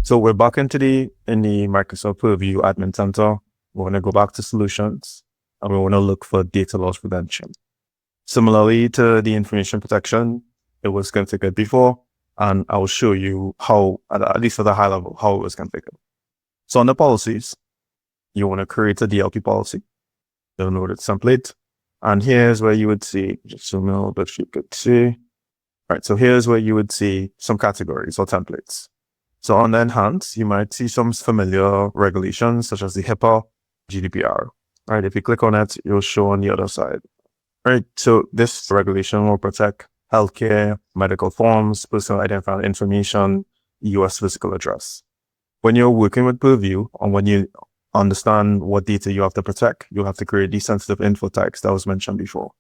So we're back in the Microsoft Purview Admin Center. We're going to go back to solutions and we want to look for data loss prevention. Similarly to the information protection, it was configured before, and I will show you how, at least at a high level, how it was configured. So on the policies, you want to create a DLP policy. Download its template. And here's where you would see, just zoom in a little bit so you could see. All right, so here's where you would see some categories or templates. So on the enhance, you might see some familiar regulations such as the HIPAA, GDPR. All right, if you click on it, it'll show on the other side. All right, so this regulation will protect healthcare, medical forms, personal identifying information, US physical address. When you're working with Purview, or when you understand what data you have to protect, you have to create the sensitive info tags that was mentioned before.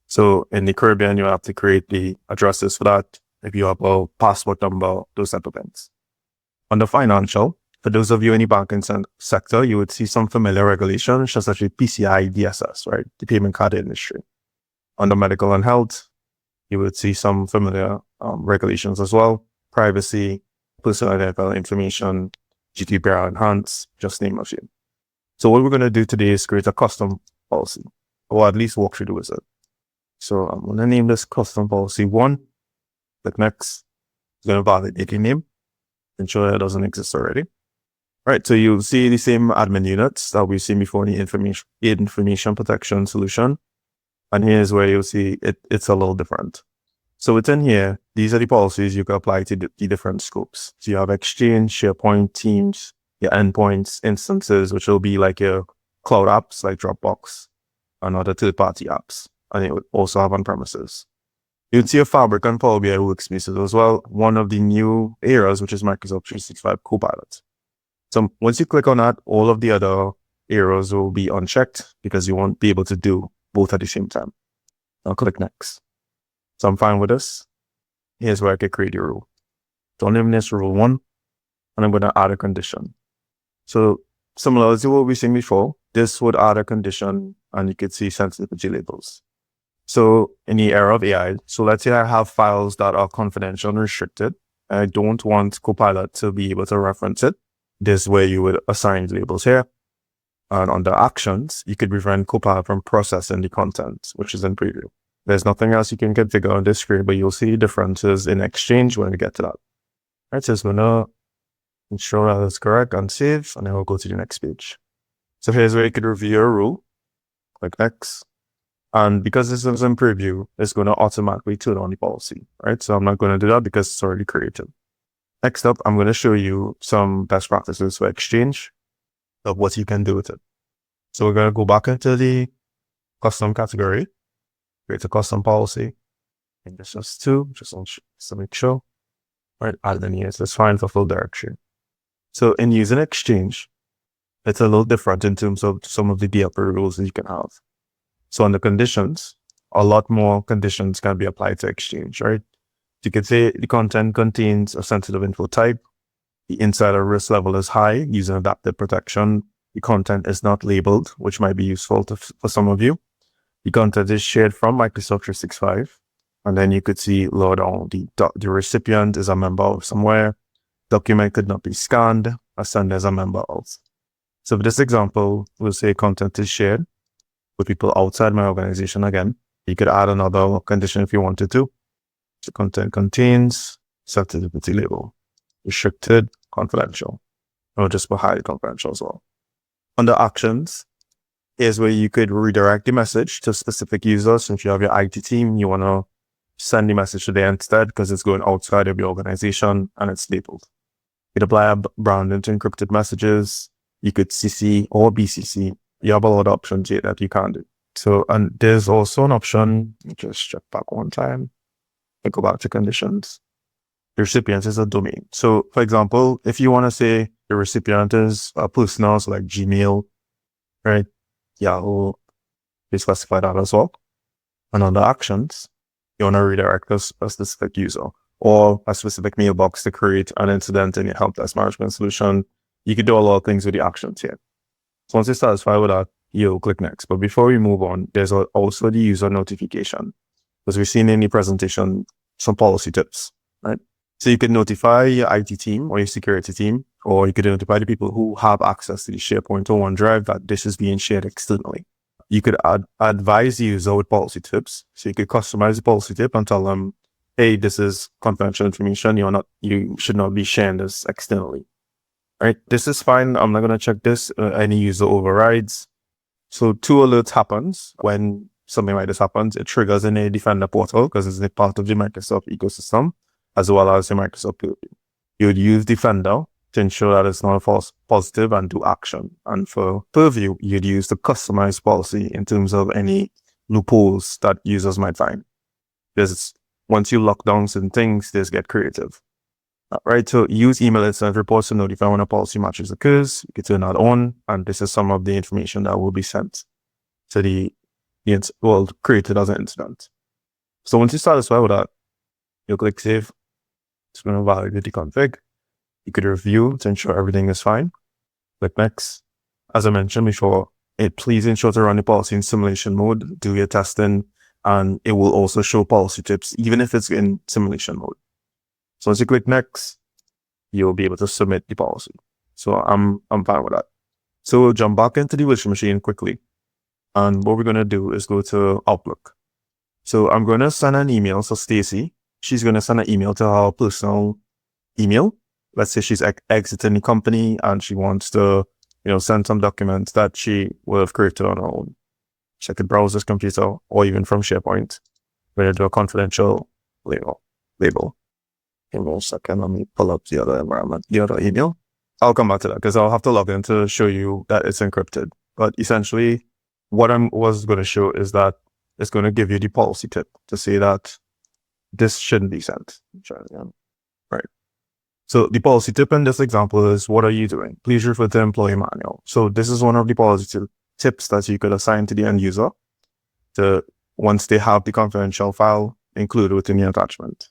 So in the Caribbean, you have to create the addresses for that. If you have a passport number, those type of things. On the financial, for those of you in the banking sector, you would see some familiar regulations, such as PCI DSS, right? The payment card industry. On the medical and health, you would see some familiar regulations as well. Privacy, personal identifying information, GDPR enhanced, just name a few. So what we're going to do today is create a custom policy, or at least walk through the wizard. So I'm going to name this custom policy 1. Click next. It's going to validate the name. Ensure it doesn't exist already. All right, so you'll see the same admin units that we've seen before in the information protection solution. And here's where you'll see it's a little different. So within here, these are the policies you can apply to the different scopes. So you have Exchange, SharePoint, Teams, your endpoints, instances, which will be like your cloud apps like Dropbox and other third-party apps. And it would also have on-premises. You'll see a Fabric and Power BI workspaces as well. One of the new areas, which is Microsoft 365 Copilot. So once you click on that, all of the other areas will be unchecked because you won't be able to do both at the same time. I'll click next. So I'm fine with this. Here's where I can create a rule. So I'll name this rule 1, and I'm going to add a condition. So similar to what we've seen before, this would add a condition and you could see sensitivity labels. So in the era of AI, so let's say I have files that are confidential and restricted. I don't want Copilot to be able to reference it. This is where you would assign labels here. And under actions, you could prevent Copilot from processing the content, which is in preview. There's nothing else you can configure on this screen, but you'll see differences in Exchange when we get to that. All right, so it's going to ensure that it's correct and save, and then we'll go to the next page. So here's where you could review your rule. Click next. And because this is in preview, it's going to automatically turn on the policy, right? So I'm not going to do that because it's already created. Next up, I'm going to show you some best practices for Exchange of what you can do with it. So we're going to go back into the custom category, create a custom policy. And this is 2, just to make sure. All right, add in here. That's fine for full directory. So in using Exchange, it's a little different in terms of some of the DLP rules that you can have. So on the conditions, a lot more conditions can be applied to Exchange, right? You could say the content contains a sensitive info type. The insider risk level is high using adaptive protection. The content is not labeled, which might be useful for some of you. The content is shared from Microsoft 365. And then you could see lower down, the recipient is a member of somewhere. Document could not be scanned. A sender is a member of. So for this example, we'll say content is shared with people outside my organization again. You could add another condition if you wanted to. The content contains sensitivity label, restricted, confidential, or just for highly confidential as well. Under actions, here's where you could redirect the message to specific users. So if you have your IT team, you want to send the message to them instead because it's going outside of your organization and it's labeled. You could apply a branding to encrypted messages. You could CC or BCC. You have a lot of options here that you can do. So, and there's also an option, just check back one time. I go back to conditions. The recipient is a domain. So for example, if you want to say the recipient is a personal, so like Gmail, right? Yahoo, you specify that as well. And under actions, you want to redirect a specific user or a specific mailbox to create an incident in your help desk management solution. You could do a lot of things with the actions here. So once you're satisfied with that, you'll click next. But before we move on, there's also the user notification. Because we've seen in the presentation some policy tips, right? So you can notify your IT team or your security team or you could notify the people who have access to the SharePoint or OneDrive that this is being shared externally. You could advise the user with policy tips. So you could customize the policy tip and tell them, hey, this is confidential information. You should not be sharing this externally. All right, this is fine. I'm not going to check this. Any user overrides. So 2 alerts happens when something like this happens. It triggers in a Defender portal because it's a part of the Microsoft ecosystem, as well as the Microsoft Purview. You would use Defender to ensure that it's not a false positive and do action. And for Purview, you'd use the customized policy in terms of any loopholes that users might find. Because once you lock down certain things, just get creative. Right, so use email itself reports to notify when a policy matches occurs. You can turn that on, and this is some of the information that will be sent to the created as an incident. So once you satisfy with that, you'll click save. It's going to validate the config. You could review to ensure everything is fine. Click next. As I mentioned before, please ensure to run the policy in simulation mode, do your testing, and it will also show policy tips, even if it's in simulation mode. So once you click next, you'll be able to submit the policy. So I'm fine with that. So we'll jump back into the virtual machine quickly. And what we're going to do is go to Outlook. So I'm going to send an email. So Stacy, she's going to send an email to her personal email. Let's say she's exiting the company and she wants to, send some documents that she would have created on her own. She could browse this computer or even from SharePoint. We're going to do a confidential label. Give me a second. Let me pull up the other environment, the other email. I'll come back to that because I'll have to log in to show you that it's encrypted. But essentially, what I was going to show is that it's going to give you the policy tip to say that this shouldn't be sent. Try it again. Right. So the policy tip in this example is, what are you doing? Please refer to employee manual. So this is one of the policy tips that you could assign to the end user once they have the confidential file included within the attachment.